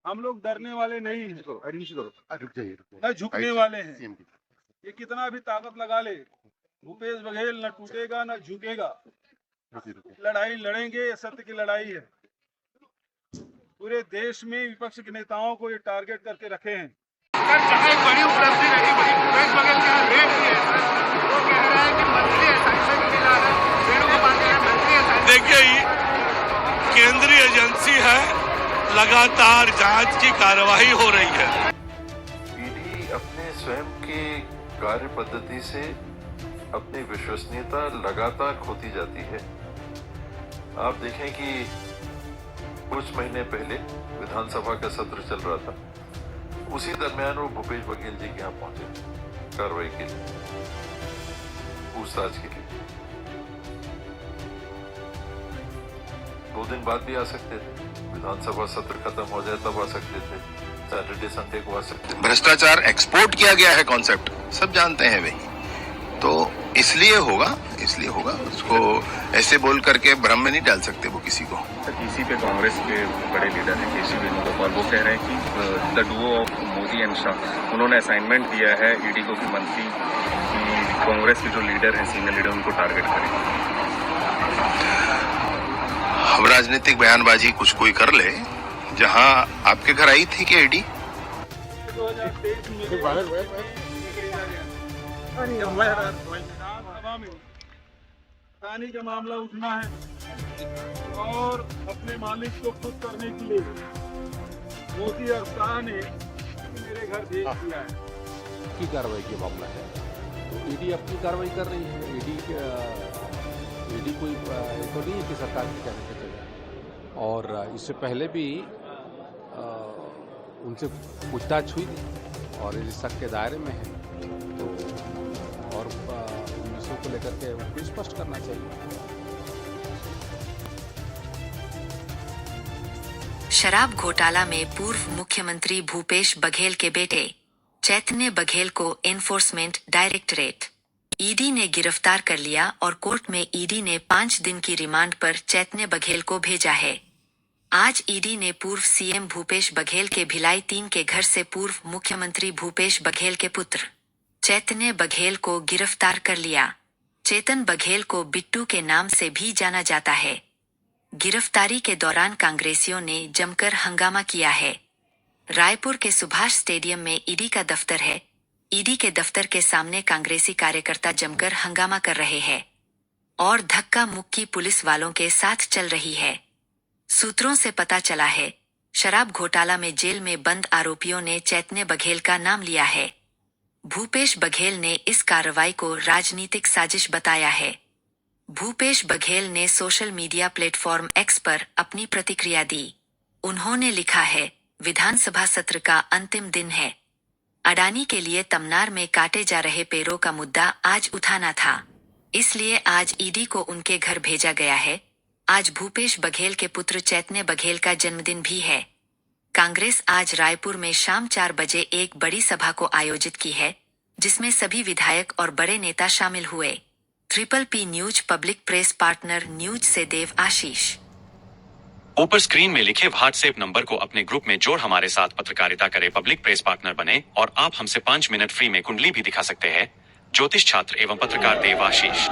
हम लोग डरने वाले नहीं हैं, रुक जाइए न झुकने वाले हैं। ये कितना भी ताकत लगा ले, भूपेश बघेल न टूटेगा न झुकेगा। लड़ाई लड़ेंगे, ये सत्य की लड़ाई है। पूरे देश में विपक्ष के नेताओं को ये टारगेट करके रखे हैं। चाहे बड़ी उपलब्धि रही, बड़ी भूपेश बघेल का रेट भी है सर। वो कह रहा है कि मंत्री असाइनमेंट मिला है, वेणुगोपाल का मंत्री असाइनमेंट। देखिए, केंद्रीय एजेंसी है, लगातार जांच की कार्रवाई हो रही है। ईडी अपने स्वयं के कार्य पद्धति से अपनी विश्वसनीयता लगातार खोती जाती है। आप देखें कि कुछ महीने पहले विधानसभा का सत्र चल रहा था, उसी दरमियान वो भूपेश बघेल जी के यहाँ पहुंचे कार्रवाई के लिए, पूछताछ के लिए। 2 दिन बाद भी आ सकते थे, विधानसभा सत्र खत्म हो जाए तब आ सकते थे, सैटरडे संडे को आ सकते थे। भ्रष्टाचार एक्सपोर्ट किया गया है कॉन्सेप्ट, सब जानते हैं भाई, तो इसलिए होगा उसको ऐसे बोल करके भ्रम में नहीं डाल सकते वो किसी को। इसी पे कांग्रेस के बड़े लीडर हैं केसी वेणुगोपाल, वो कह रहे हैं कि the Duo of Modi and Shah, उन्होंने असाइनमेंट दिया है ईडी को कि मंत्री की कांग्रेस के जो लीडर हैं, सीनियर लीडर, उनको टारगेट करें। हम राजनीतिक बयानबाजी कुछ कोई कर ले, जहां आपके घर आई थी क्या ईडी? 2023 विधानसभा में अडानी का मामला उठना है और अपने मालिक को खुश करने के लिए मोदी और शाह ने मेरे घर भेज दिया है। की कार्रवाई का मामला है, तो ईडी अपनी कार्रवाई कर रही है। ईडी कोई ये तो नहीं है कि सरकार के कहने पे चले। और इससे पहले भी उनसे पूछताछ हुई थी और इस शक के दायरे में है, तो और इन विषयों को लेकर के उनको स्पष्ट करना चाहिए। शराब घोटाला में पूर्व मुख्यमंत्री भूपेश बघेल के बेटे चैतन्य बघेल को एनफोर्समेंट डायरेक्टरेट ईडी ने गिरफ्तार कर लिया और कोर्ट में ईडी ने 5 दिन की रिमांड पर चैतन्य बघेल को भेजा है। आज ईडी ने पूर्व सीएम भूपेश बघेल के भिलाई 3 के घर से पूर्व मुख्यमंत्री भूपेश बघेल के पुत्र चैतन्य बघेल को गिरफ्तार कर लिया। चेतन बघेल को बिट्टू के नाम से भी जाना जाता है। गिरफ्तारी के दौरान कांग्रेसियों ने जमकर हंगामा किया है। रायपुर के सुभाष स्टेडियम में ईडी का दफ्तर है। ईडी के दफ्तर के सामने कांग्रेसी कार्यकर्ता जमकर हंगामा कर रहे हैं और धक्का मुक्की पुलिस वालों के साथ चल रही है। सूत्रों से पता चला है, शराब घोटाला में जेल में बंद आरोपियों ने चैतन्य बघेल का नाम लिया है। भूपेश बघेल ने इस कार्रवाई को राजनीतिक साजिश बताया है। भूपेश बघेल ने सोशल मीडिया प्लेटफॉर्म एक्स पर अपनी प्रतिक्रिया दी। उन्होंने लिखा है, विधानसभा सत्र का अंतिम दिन है। अडानी के लिए तमनार में काटे जा रहे पेड़ों का मुद्दा आज उठाना था, इसलिए आज ईडी को उनके घर भेजा गया है। आज भूपेश बघेल के पुत्र चैतन्य बघेल का जन्मदिन भी है। कांग्रेस आज रायपुर में शाम 4 बजे एक बड़ी सभा को आयोजित की है, जिसमें सभी विधायक और बड़े नेता शामिल हुए। Triple P news public press partner news से देव आशीष। ऊपर स्क्रीन में लिखे व्हाट्सएप नंबर को अपने ग्रुप में जोड़ हमारे साथ पत्रकारिता करें, पब्लिक प्रेस पार्टनर बने और आप हमसे 5 मिनट फ्री में कुंडली भी दिखा सकते हैं। ज्योतिष छात्र एवं पत्रकार देव आशीष।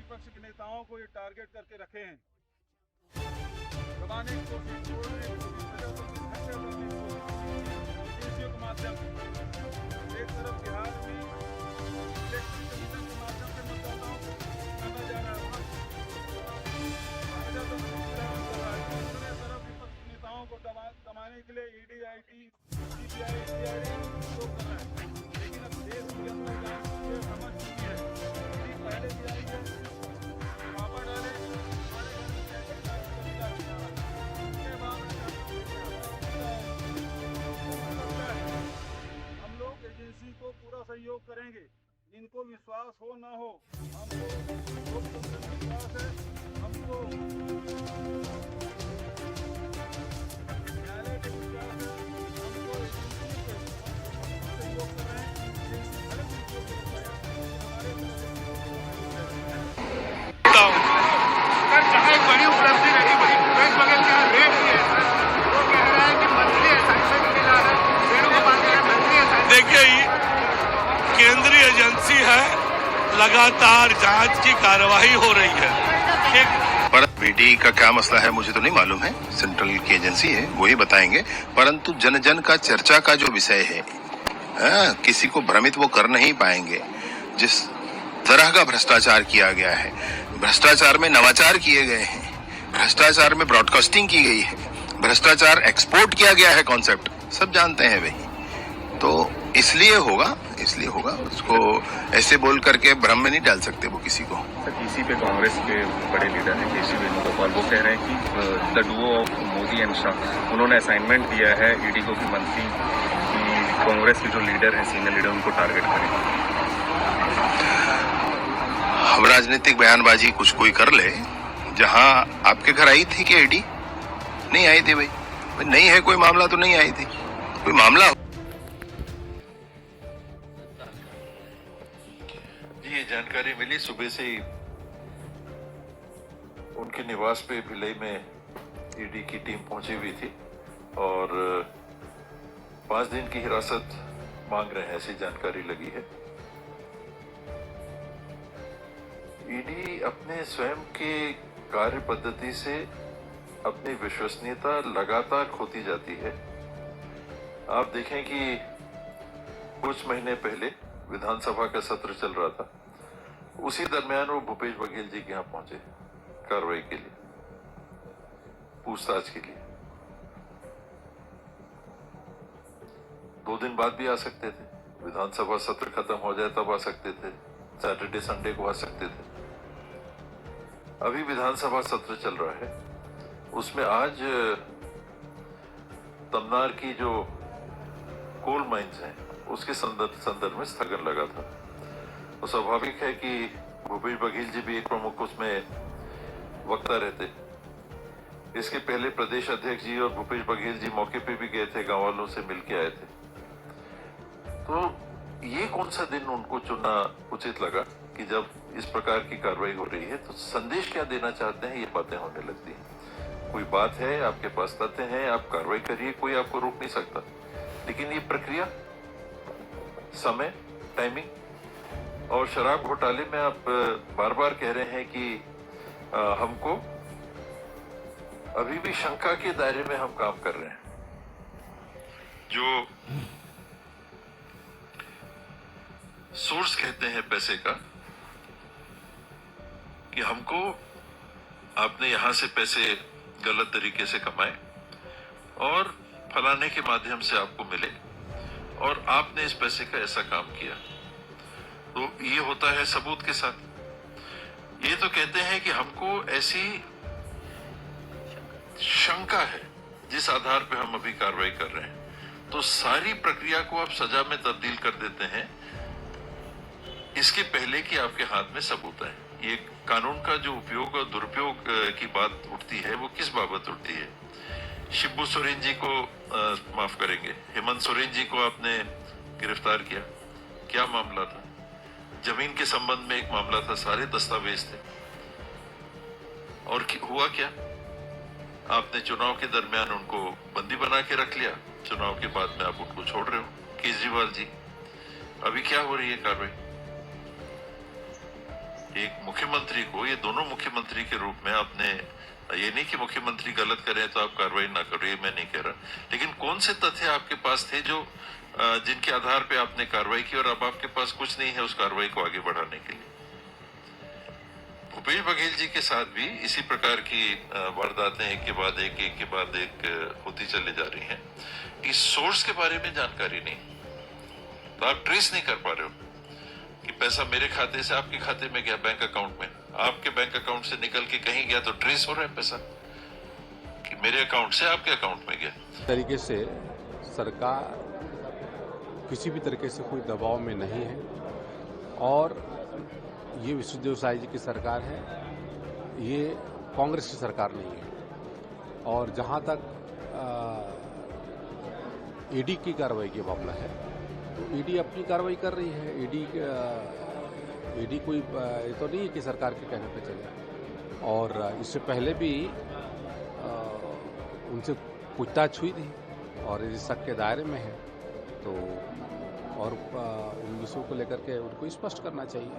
विपक्ष के नेताओं को ये टारगेट करके रखे हैं, दबाने की कोशिश, तोड़ने की कोशिश, एजेंसियों के माध्यम से। एक तरफ बिहार में इलेक्शन कमीशन के माध्यम से मतदाताओं को जाना जा रहा है, दूसरी तरफ विपक्ष के नेताओं को दबाने के लिए ईडी, आईटी, सीबीआई, तो कर रहा है। लेकिन अब देश के अंदर समझ चुकी है, पहले भी आई है, हम लोग एजेंसी को पूरा सहयोग करेंगे, इनको विश्वास हो ना हो, हमको लोकतंत्र में विश्वास है, हमको न्यायालय पे विश्वास है, हमको एजेंसी पे सहयोग कर रहे हैं। एक बड़ी उपलब्धि रही भाई भूपेश बघेल का रेट भी है सर, वो कह रहा है कि मंथली असाइनमेंट मिला है, वेणुगोपाल जी का मंथली असाइनमेंट। देखिए केंद्रीय एजेंसी है, लगातार जांच की कार्रवाई हो रही है। पर ईडी का क्या मसला है मुझे तो नहीं मालूम है, सेंट्रल की एजेंसी है वही बताएंगे। परंतु जन जन का चर्चा का जो विषय है, किसी को भ्रमित वो कर नहीं पाएंगे। जिस तरह का भ्रष्टाचार किया गया है, भ्रष्टाचार में नवाचार किए गए हैं, भ्रष्टाचार में ब्रॉडकास्टिंग की गई है, भ्रष्टाचार एक्सपोर्ट किया गया है, कॉन्सेप्ट सब जानते हैं वही। तो इसलिए होगा उसको ऐसे बोल करके भ्रम में नहीं डाल सकते वो किसी को। सर इसी पे कांग्रेस के बड़े लीडर हैं केसी वेणुगोपाल, वो कह रहे हैं कि the Duo of Modi and Shah, उन्होंने असाइनमेंट दिया है ईडी को कि मंथली कि कांग्रेस के जो लीडर हैं, सीनियर लीडर, उनको टारगेट करें। हम राजनीतिक बयानबाजी कुछ कोई कर ले। जहां आपके घर आई थी कि ईडी नहीं आई थी? भाई नहीं है कोई मामला तो नहीं आई थी, कोई मामला। जी ये जानकारी मिली सुबह से ही, उनके निवास पे भिलाई में ईडी की टीम पहुंची हुई थी और 5 दिन की हिरासत मांग रहे हैं, ऐसी जानकारी लगी है। ईडी अपने स्वयं के कार्य पद्धति से अपनी विश्वसनीयता लगातार खोती जाती है। आप देखें कि कुछ महीने पहले विधानसभा का सत्र चल रहा था, उसी दरमियान वो भूपेश बघेल जी के यहाँ पहुंचे कार्रवाई के लिए, पूछताछ के लिए। 2 दिन बाद भी आ सकते थे, विधानसभा सत्र खत्म हो जाए तब आ सकते थे, सैटरडे संडे को आ सकते थे। अभी विधानसभा सत्र चल रहा है, उसमें आज तमनार की जो कोल माइंस हैं उसके संदर्भ में स्थगन लगा था। तो स्वाभाविक है कि भूपेश बघेल जी भी एक प्रमुख उसमें वक्ता रहते। इसके पहले प्रदेश अध्यक्ष जी और भूपेश बघेल जी मौके पे भी गए थे, गांव वालों से मिलके आए थे। तो ये कौन सा दिन उनको चुनना उचित लगा कि जब इस प्रकार की कार्रवाई हो रही है तो संदेश क्या देना चाहते हैं, ये बातें होने लगती हैं। कोई बात है, आपके पास तथ्य हैं, आप कार्रवाई करिए, कोई आपको रोक नहीं सकता। लेकिन ये प्रक्रिया, समय, टाइमिंग और शराब घोटाले में आप बार बार कह रहे हैं कि हमको अभी भी शंका के दायरे में हम काम कर रहे हैं। जो सोर्स कहते हैं पैसे का कि हमको आपने यहां से पैसे गलत तरीके से कमाए और फलाने के माध्यम से आपको मिले और आपने इस पैसे का ऐसा काम किया। तो ये होता है सबूत के साथ। ये तो कहते हैं कि हमको ऐसी शंका है जिस आधार पे हम अभी कार्रवाई कर रहे हैं। तो सारी प्रक्रिया को आप सजा में तब्दील कर देते हैं इसके पहले कि आपके हाथ में सबूत है। ये कानून का जो उपयोग और दुरुपयोग की बात उठती है वो किस बाबत उठती है? शिबू सोरेन जी को माफ करेंगे, हेमंत सोरेन जी को आपने गिरफ्तार किया, क्या मामला था? जमीन के संबंध में एक मामला था, सारे दस्तावेज थे, और हुआ क्या? आपने चुनाव के दरमियान उनको बंदी बना के रख लिया, चुनाव के बाद में आप उनको छोड़ रहे हो। केजरीवाल जी, अभी क्या हो रही है कार्रवाई? एक मुख्यमंत्री को, ये दोनों मुख्यमंत्री के रूप में आपने, ये नहीं कि मुख्यमंत्री गलत करें तो आप कार्रवाई ना करो, ये मैं नहीं कह रहा, लेकिन कौन से तथ्य आपके पास थे जो जिनके आधार पे आपने कार्रवाई की और अब आपके पास कुछ नहीं है उस कार्रवाई को आगे बढ़ाने के लिए? भूपेश बघेल जी के साथ भी इसी प्रकार की वारदातें एक के बाद एक होती चली जा रही हैं। इस सोर्स के बारे में जानकारी नहीं, तो आप ट्रेस नहीं कर पा रहे हो कि पैसा मेरे खाते से आपके खाते में गया, बैंक अकाउंट में, आपके बैंक अकाउंट से निकल के कहीं गया, तो ट्रेस हो रहा है पैसा कि मेरे अकाउंट से आपके अकाउंट में गया। तरीके से सरकार किसी भी तरीके से कोई दबाव में नहीं है और ये विष्णुदेव साय जी की सरकार है, ये कांग्रेस की सरकार नहीं है। और जहां तक ईडी की कार्रवाई की मामला है तो ईडी अपनी कार्रवाई कर रही है। ईडी कोई ये तो नहीं है कि सरकार के कहने पे चले, और इससे पहले भी उनसे पूछताछ हुई थी और इस शक के दायरे में है, तो और उन विषयों को लेकर के उनको स्पष्ट करना चाहिए।